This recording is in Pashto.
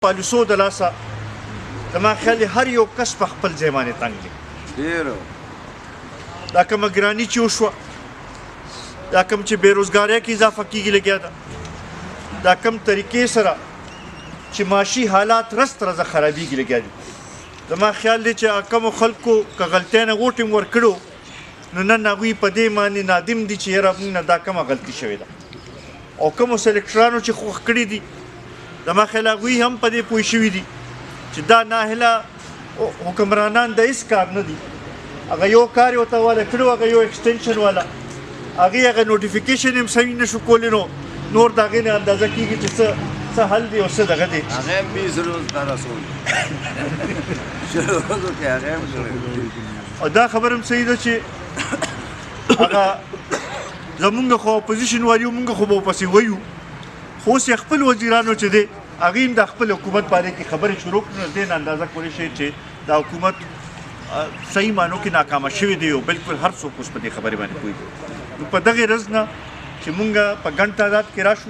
پالیسو د لاسه زما خیال هر یو کس په خپل ځای باندې تنګ دی دا کومه ګراني چې وشوه دا کوم چې بېروزګارۍ کې اضافه کېږي لګیا ده دا کوم طریقې سره چې معاشي حالات رس ترزه خرابېږي لګیا دي زما خیال دی چې کومو خلکو که غلطۍ نه غوټ هم ورکړو نو نن هغوی په دې باندې نادم دي چې یاره موږ نه دا کومه غلطي شوې ده او کومو سلیکټرانو چې خوښ کړي دي زما خیال هغوی هم په دې پوه شوي دي چې دا ناهیله حکمرانان د هېڅ کار نه دي هغه یو کار یې ورته والا کړو هغه یو ایکسټینشن والا هغې هغه نوټیفیکیشن هم صحیح نه شو کولی نو نور د هغې نه اندازه کېږي چې څه حل دی او څه دغه دی هغه هم 20 روز ته رسول شروع وکړو که هغه هم او دا خبر هم صحیح ده چې هغه زمونږ خو اپوزیشن والیو مونږ خو به ورپسې ویو خو اوس یې خپل وزیرانو چې دی هغې هم د خپل حکومت باره کې خبرې شروع کړو نو دې نه اندازه کولی شئ چې دا حکومت صحیح معنو کې ناکامه شوی دی او بلکل هر څوک اوس په دې خبرې باندې پوهېږي نو په دغې رز نه چې مونږ په ګڼ تعداد کې راشو